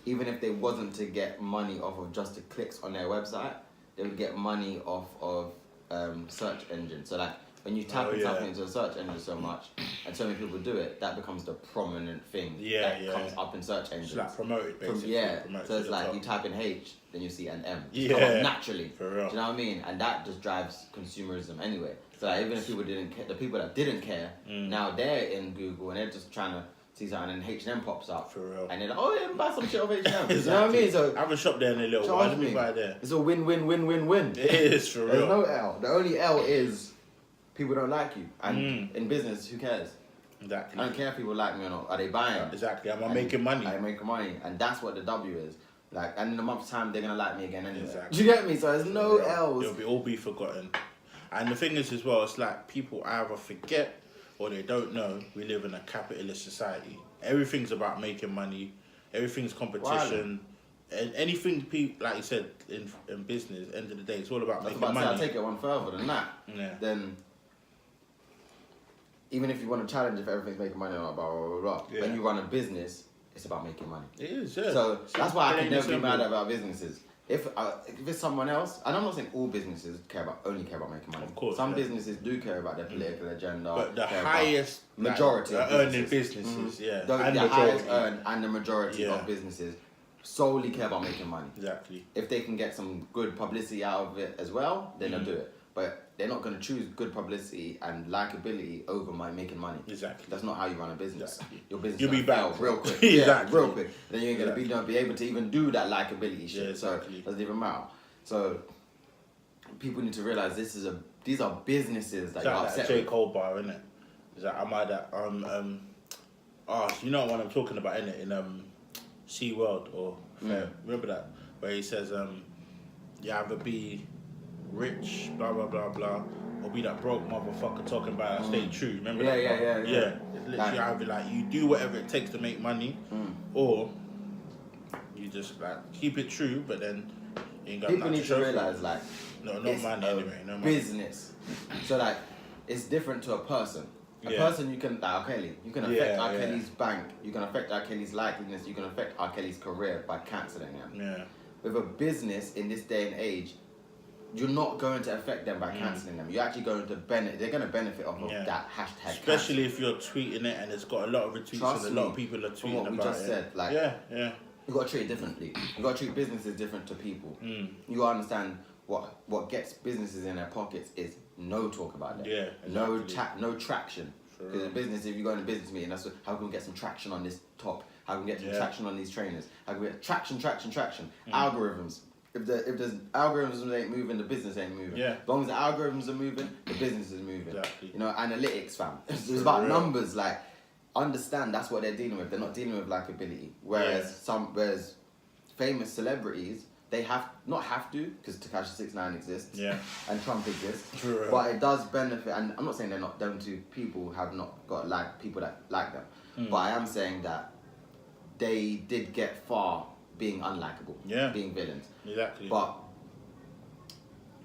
[SPEAKER 1] even if they wasn't to get money off of just the clicks on their website, they would get money off of search engines. So like when you type in something into a search engine so much, and so many people do it, that becomes the prominent thing that comes up in search engines.
[SPEAKER 2] It's like promoted, basically. Promoted
[SPEAKER 1] so it's like you type in H, then you see an M.
[SPEAKER 2] Yeah.
[SPEAKER 1] Come up naturally.
[SPEAKER 2] For real.
[SPEAKER 1] Do you know what I mean? And that just drives consumerism anyway. So like, even if people didn't care, the people that didn't care, now they're in Google and they're just trying to see something, and H&M pops up.
[SPEAKER 2] For real.
[SPEAKER 1] And they're like, oh, yeah, buy some shit off H&M.
[SPEAKER 2] Exactly.
[SPEAKER 1] You know what I mean? So
[SPEAKER 2] I haven't shopped there in a little while. Let me buy there.
[SPEAKER 1] it's a win-win-win-win-win.
[SPEAKER 2] It is, for real.
[SPEAKER 1] There's no L. The only L is people don't like you. And in business, who cares?
[SPEAKER 2] Exactly.
[SPEAKER 1] I don't care if people like me or not. Are they buying?
[SPEAKER 2] Exactly. Am I making money?
[SPEAKER 1] I'm making money. And that's what the W is. Like, and in a month's time, they're going to like me again anyway.
[SPEAKER 2] Exactly.
[SPEAKER 1] Do you get me? So there's no L's.
[SPEAKER 2] It'll all be forgotten. And the thing is as well, it's like people either forget or they don't know we live in a capitalist society. Everything's about making money. Everything's competition. And anything, like you said, in business, end of the day, it's all about making money.
[SPEAKER 1] I'll take it one further than that.
[SPEAKER 2] Yeah.
[SPEAKER 1] Then, even if you want to challenge if everything's making money or not, blah, blah, blah, blah.
[SPEAKER 2] Yeah.
[SPEAKER 1] When you run a business, it's about making money.
[SPEAKER 2] It is, yeah.
[SPEAKER 1] So that's why I can
[SPEAKER 2] plain
[SPEAKER 1] never be
[SPEAKER 2] simple.
[SPEAKER 1] mad about businesses. If it's someone else, and I'm not saying all businesses only care about making money.
[SPEAKER 2] Of course,
[SPEAKER 1] some
[SPEAKER 2] yeah.
[SPEAKER 1] businesses do care about their political agenda.
[SPEAKER 2] But the
[SPEAKER 1] care about
[SPEAKER 2] highest
[SPEAKER 1] majority of
[SPEAKER 2] earning
[SPEAKER 1] businesses.
[SPEAKER 2] businesses, yeah,
[SPEAKER 1] The
[SPEAKER 2] and
[SPEAKER 1] highest
[SPEAKER 2] majority.
[SPEAKER 1] earn and the majority
[SPEAKER 2] Yeah.
[SPEAKER 1] of businesses solely care about making money.
[SPEAKER 2] Exactly.
[SPEAKER 1] If they can get some good publicity out of it as well, then they'll do it. But they're not going to choose good publicity and likability over making money.
[SPEAKER 2] Exactly.
[SPEAKER 1] That's not how you run a business.
[SPEAKER 2] Exactly.
[SPEAKER 1] Your business
[SPEAKER 2] You'll be
[SPEAKER 1] fail
[SPEAKER 2] back
[SPEAKER 1] real quick.
[SPEAKER 2] Exactly.
[SPEAKER 1] Real quick. Then you ain't going to be able to even do that likability shit.
[SPEAKER 2] Yeah, exactly.
[SPEAKER 1] So it doesn't even matter. So people need to realize these are businesses that
[SPEAKER 2] It's
[SPEAKER 1] you're
[SPEAKER 2] like
[SPEAKER 1] upset
[SPEAKER 2] that J.
[SPEAKER 1] with.
[SPEAKER 2] Cole bar, innit? Is that am I that you know what I'm talking about, innit? In Sea World or Fair. Remember that? Where he says you either be rich, blah blah blah blah, or be that broke motherfucker talking about it, stay true. Remember that?
[SPEAKER 1] Yeah.
[SPEAKER 2] It's literally either like you do whatever it takes to make money, or you just like keep it true, but then you ain't got
[SPEAKER 1] People
[SPEAKER 2] nothing
[SPEAKER 1] need to
[SPEAKER 2] show for it.
[SPEAKER 1] realize like
[SPEAKER 2] No, not
[SPEAKER 1] it's
[SPEAKER 2] money
[SPEAKER 1] a
[SPEAKER 2] anyway. No money.
[SPEAKER 1] business. So like it's different to a person. A
[SPEAKER 2] Yeah.
[SPEAKER 1] person you can like R. Kelly. You can affect R.
[SPEAKER 2] Yeah.
[SPEAKER 1] Kelly's bank. You can affect R. Kelly's likeliness. You can affect R. Kelly's career by cancelling him.
[SPEAKER 2] Yeah.
[SPEAKER 1] With a business in this day and age, you're not going to affect them by cancelling them. You're actually going to benefit. They're going to benefit off of
[SPEAKER 2] Yeah.
[SPEAKER 1] that hashtag.
[SPEAKER 2] Especially if you're tweeting it and it's got a lot of retweets
[SPEAKER 1] Trust
[SPEAKER 2] and a lot
[SPEAKER 1] me,
[SPEAKER 2] of people are
[SPEAKER 1] from
[SPEAKER 2] tweeting
[SPEAKER 1] what we
[SPEAKER 2] about
[SPEAKER 1] just
[SPEAKER 2] it.
[SPEAKER 1] said, like-
[SPEAKER 2] yeah.
[SPEAKER 1] You got to treat it differently. You got to treat businesses different to people. You got to understand what gets businesses in their pockets is no talk about that.
[SPEAKER 2] Yeah,
[SPEAKER 1] No
[SPEAKER 2] exactly.
[SPEAKER 1] no traction.
[SPEAKER 2] For
[SPEAKER 1] Because
[SPEAKER 2] real.
[SPEAKER 1] in business, if you go in a business meeting, that's how can we get some traction on this top? How can we get some
[SPEAKER 2] Yeah.
[SPEAKER 1] traction on these trainers? How can we get traction? Algorithms. If there's algorithms ain't moving, the business ain't moving.
[SPEAKER 2] Yeah.
[SPEAKER 1] As long as the algorithms are moving, the business is moving.
[SPEAKER 2] Exactly.
[SPEAKER 1] You know, analytics, fam. It's
[SPEAKER 2] For
[SPEAKER 1] about
[SPEAKER 2] real.
[SPEAKER 1] numbers. Like, understand that's what they're dealing with. They're not dealing with likability. Whereas famous celebrities, they not have to, because Tekashi 6ix9ine exists.
[SPEAKER 2] Yeah.
[SPEAKER 1] And Trump exists.
[SPEAKER 2] For real.
[SPEAKER 1] But it does benefit, and I'm not saying them two people have not got people that like them. But I am saying that they did get far being unlikable.
[SPEAKER 2] Yeah.
[SPEAKER 1] Being villains.
[SPEAKER 2] Exactly.
[SPEAKER 1] But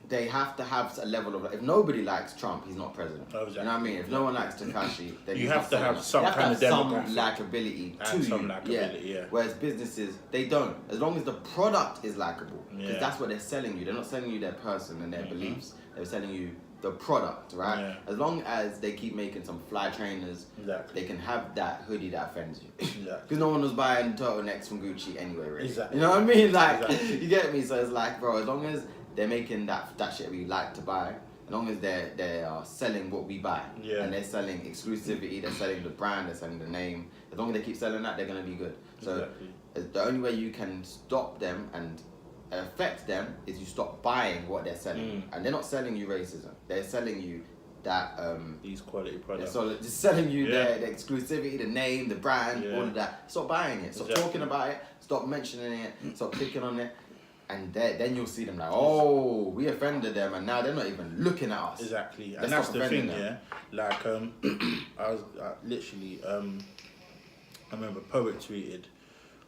[SPEAKER 1] they have to have a level of, if nobody likes Trump, he's not president.
[SPEAKER 2] Oh, exactly.
[SPEAKER 1] You know what I mean? If no one likes Takashi, then
[SPEAKER 2] You
[SPEAKER 1] he's
[SPEAKER 2] have
[SPEAKER 1] not
[SPEAKER 2] to have
[SPEAKER 1] president.
[SPEAKER 2] some
[SPEAKER 1] You have to
[SPEAKER 2] kind
[SPEAKER 1] have
[SPEAKER 2] of
[SPEAKER 1] some likability
[SPEAKER 2] And
[SPEAKER 1] to
[SPEAKER 2] some
[SPEAKER 1] you.
[SPEAKER 2] likability, yeah.
[SPEAKER 1] Whereas businesses, they don't. As long as the product is likable, because
[SPEAKER 2] Yeah.
[SPEAKER 1] that's what they're selling you. They're not selling you their person and their beliefs. They're selling you the product, right?
[SPEAKER 2] Yeah.
[SPEAKER 1] As long as they keep making some fly trainers,
[SPEAKER 2] Exactly.
[SPEAKER 1] they can have that hoodie that offends you.
[SPEAKER 2] Exactly.
[SPEAKER 1] Because no one was buying turtlenecks from Gucci anyway, really.
[SPEAKER 2] Exactly.
[SPEAKER 1] You know what I mean? Like,
[SPEAKER 2] Exactly.
[SPEAKER 1] you get me? So it's like, bro, as long as they're making that shit we like to buy, as long as they are selling what we buy,
[SPEAKER 2] Yeah.
[SPEAKER 1] and they're selling exclusivity, they're selling the brand, they're selling the name, as long as they keep selling that, they're going to be good. So
[SPEAKER 2] Exactly.
[SPEAKER 1] the only way you can stop them and affect them is you stop buying what they're selling. And they're not selling you racism. They're selling you that...
[SPEAKER 2] These quality
[SPEAKER 1] they're
[SPEAKER 2] products.
[SPEAKER 1] just selling you
[SPEAKER 2] Yeah.
[SPEAKER 1] the exclusivity, the name, the brand,
[SPEAKER 2] Yeah.
[SPEAKER 1] all of that. Stop buying it. Stop
[SPEAKER 2] Exactly.
[SPEAKER 1] talking about it. Stop mentioning it. Stop clicking on it. And then you'll see them like, oh, we offended them, and now they're not even looking at us.
[SPEAKER 2] Exactly.
[SPEAKER 1] Let's
[SPEAKER 2] And that's
[SPEAKER 1] stop
[SPEAKER 2] the thing,
[SPEAKER 1] offending them.
[SPEAKER 2] yeah. Like, I was literally, I remember Poet tweeted,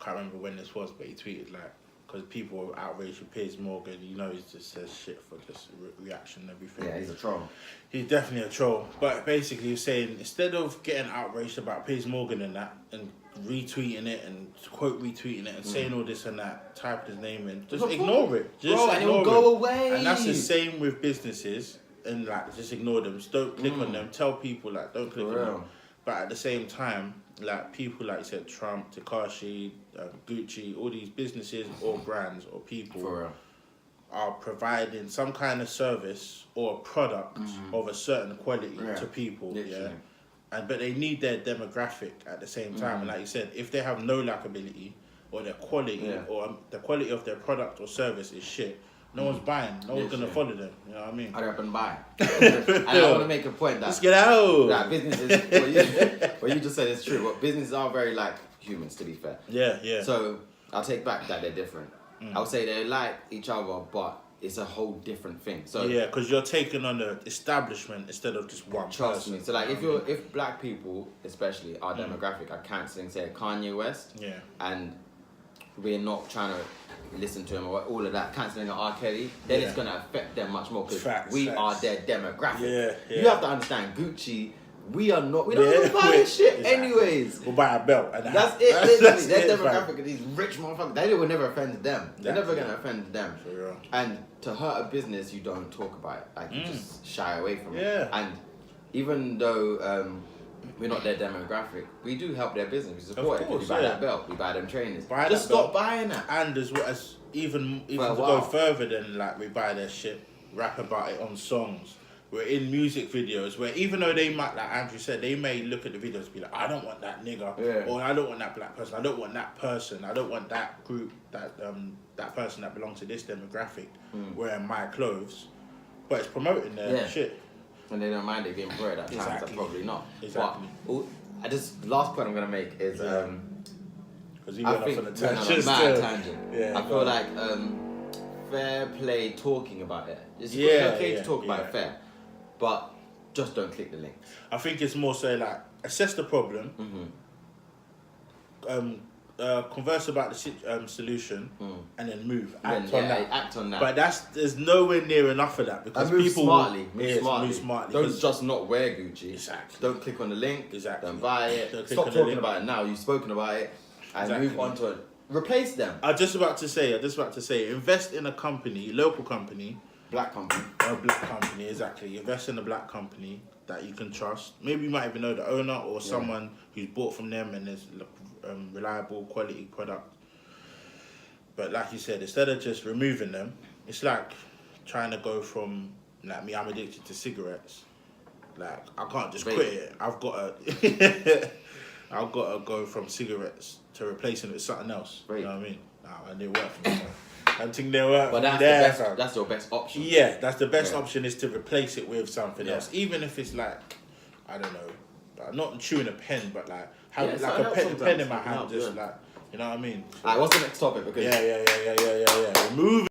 [SPEAKER 2] can't remember when this was, but he tweeted like, because people were outraged with Piers Morgan, you know, he just says shit for just reaction and everything.
[SPEAKER 1] Yeah, he's a troll.
[SPEAKER 2] He's definitely a troll. But basically, he was saying, instead of getting outraged about Piers Morgan and that, and retweeting it and quote retweeting it and saying all this and that, typing his name in, just
[SPEAKER 1] Of
[SPEAKER 2] ignore
[SPEAKER 1] course.
[SPEAKER 2] it. Just
[SPEAKER 1] Bro, and it
[SPEAKER 2] ignore
[SPEAKER 1] will go
[SPEAKER 2] it.
[SPEAKER 1] away.
[SPEAKER 2] And that's the same with businesses. and like just ignore them. Just don't click on them. Tell people like don't click
[SPEAKER 1] For
[SPEAKER 2] on
[SPEAKER 1] real.
[SPEAKER 2] them. But at the same time, like people like you said, Trump, Tekashi, Gucci, all these businesses or brands or people
[SPEAKER 1] For real.
[SPEAKER 2] are providing some kind of service or product of a certain quality
[SPEAKER 1] Yeah.
[SPEAKER 2] to people.
[SPEAKER 1] Literally.
[SPEAKER 2] Yeah. But they need their demographic at the same time. And like you said, if they have no likability or their quality or the quality of their product or service is shit, no one's buying. No one's gonna follow them. You know what I mean?
[SPEAKER 1] Hurry up and buy. And I want to make a point that
[SPEAKER 2] Let's get out.
[SPEAKER 1] that businesses, what you just said is true. But businesses are very like humans, to be fair.
[SPEAKER 2] Yeah.
[SPEAKER 1] So I'll take back that they're different. I would say they like each other, but it's a whole different thing. So
[SPEAKER 2] yeah, because you're taking on the establishment instead of just one
[SPEAKER 1] trust
[SPEAKER 2] person.
[SPEAKER 1] me. So like if black people, especially our demographic, are cancelling, say, Kanye West,
[SPEAKER 2] Yeah.
[SPEAKER 1] and we're not trying to listen to him or all of that, cancelling R. Kelly, then it's gonna affect them much more because
[SPEAKER 2] Facts.
[SPEAKER 1] are their demographic.
[SPEAKER 2] Yeah.
[SPEAKER 1] You have to understand, Gucci. We don't buy this shit
[SPEAKER 2] Exactly.
[SPEAKER 1] anyways.
[SPEAKER 2] We'll buy a belt. And
[SPEAKER 1] That's it. Literally,
[SPEAKER 2] that's
[SPEAKER 1] their
[SPEAKER 2] it,
[SPEAKER 1] demographic
[SPEAKER 2] fam.
[SPEAKER 1] are these rich motherfuckers. They will never offend them. They're never
[SPEAKER 2] Exactly.
[SPEAKER 1] gonna offend them.
[SPEAKER 2] For real.
[SPEAKER 1] And to hurt a business, you don't talk about it. Like you just shy away from it.
[SPEAKER 2] Yeah.
[SPEAKER 1] And even though we're not their demographic, we do help their business. We support
[SPEAKER 2] Of
[SPEAKER 1] it.
[SPEAKER 2] course,
[SPEAKER 1] We buy
[SPEAKER 2] yeah.
[SPEAKER 1] that belt. We buy them trainers.
[SPEAKER 2] Buy
[SPEAKER 1] Just
[SPEAKER 2] that
[SPEAKER 1] stop
[SPEAKER 2] belt.
[SPEAKER 1] buying that.
[SPEAKER 2] And as well as even
[SPEAKER 1] For a
[SPEAKER 2] to go
[SPEAKER 1] while.
[SPEAKER 2] further than like we buy their shit, rap about it on songs. We're in music videos where even though they might, like Andrew said, they may look at the videos and be like, I don't want that nigga,
[SPEAKER 1] Yeah.
[SPEAKER 2] or I don't want that black person, I don't want that person, I don't want that group, that person that belongs to this demographic wearing my clothes. But it's promoting their shit.
[SPEAKER 1] And they don't mind it being promoted at times.
[SPEAKER 2] Exactly.
[SPEAKER 1] Probably not.
[SPEAKER 2] Exactly.
[SPEAKER 1] But I just last point I'm gonna make is
[SPEAKER 2] Because he
[SPEAKER 1] I
[SPEAKER 2] went off
[SPEAKER 1] think
[SPEAKER 2] on a
[SPEAKER 1] we're on a
[SPEAKER 2] tangent.
[SPEAKER 1] mad
[SPEAKER 2] still.
[SPEAKER 1] tangent.
[SPEAKER 2] Yeah,
[SPEAKER 1] I
[SPEAKER 2] go
[SPEAKER 1] feel
[SPEAKER 2] on.
[SPEAKER 1] like fair play talking about it. It's
[SPEAKER 2] Yeah,
[SPEAKER 1] okay
[SPEAKER 2] yeah,
[SPEAKER 1] to talk about
[SPEAKER 2] yeah.
[SPEAKER 1] it fair, but just don't click the link.
[SPEAKER 2] I think it's more so like assess the problem, converse about the solution, and then move. Act on that.
[SPEAKER 1] Act on that.
[SPEAKER 2] But there's nowhere near enough of that because
[SPEAKER 1] and move
[SPEAKER 2] people
[SPEAKER 1] smartly. Move
[SPEAKER 2] Yes,
[SPEAKER 1] smartly.
[SPEAKER 2] move smartly.
[SPEAKER 1] Don't
[SPEAKER 2] 'Cause-
[SPEAKER 1] just not wear Gucci.
[SPEAKER 2] Exactly.
[SPEAKER 1] Don't click on the link.
[SPEAKER 2] Exactly.
[SPEAKER 1] Don't buy it.
[SPEAKER 2] Don't click
[SPEAKER 1] Stop
[SPEAKER 2] on the
[SPEAKER 1] talking
[SPEAKER 2] link.
[SPEAKER 1] about it now. You've spoken about it, and
[SPEAKER 2] Exactly.
[SPEAKER 1] move on to it. Replace them.
[SPEAKER 2] I'm just about to say, invest in a company, local company,
[SPEAKER 1] Black company.
[SPEAKER 2] a black company, exactly. Invest in a black company that you can trust. Maybe you might even know the owner or someone who's bought from them and is reliable, quality product. But like you said, instead of just removing them, it's like trying to go from, like me, I'm addicted to cigarettes. Like, I can't just
[SPEAKER 1] Vape.
[SPEAKER 2] quit it. I've got to, I've got to go from cigarettes to replacing it with something else.
[SPEAKER 1] Vape.
[SPEAKER 2] You know what I mean? Nah, and they work for me. Man. I think they work
[SPEAKER 1] But
[SPEAKER 2] for me
[SPEAKER 1] that's the
[SPEAKER 2] there,
[SPEAKER 1] best.
[SPEAKER 2] fam.
[SPEAKER 1] That's your best option.
[SPEAKER 2] Yeah, that's the best
[SPEAKER 1] Yeah.
[SPEAKER 2] option is to replace it with something
[SPEAKER 1] Yeah.
[SPEAKER 2] else. Even if it's like, I don't know, not chewing a pen, but like have
[SPEAKER 1] Yeah,
[SPEAKER 2] like
[SPEAKER 1] so it
[SPEAKER 2] a
[SPEAKER 1] helps
[SPEAKER 2] pen
[SPEAKER 1] sometimes.
[SPEAKER 2] in my
[SPEAKER 1] It
[SPEAKER 2] hand,
[SPEAKER 1] helps,
[SPEAKER 2] just
[SPEAKER 1] yeah.
[SPEAKER 2] like, you know what I mean?
[SPEAKER 1] Alright, what's the next topic? Because
[SPEAKER 2] Yeah. Remove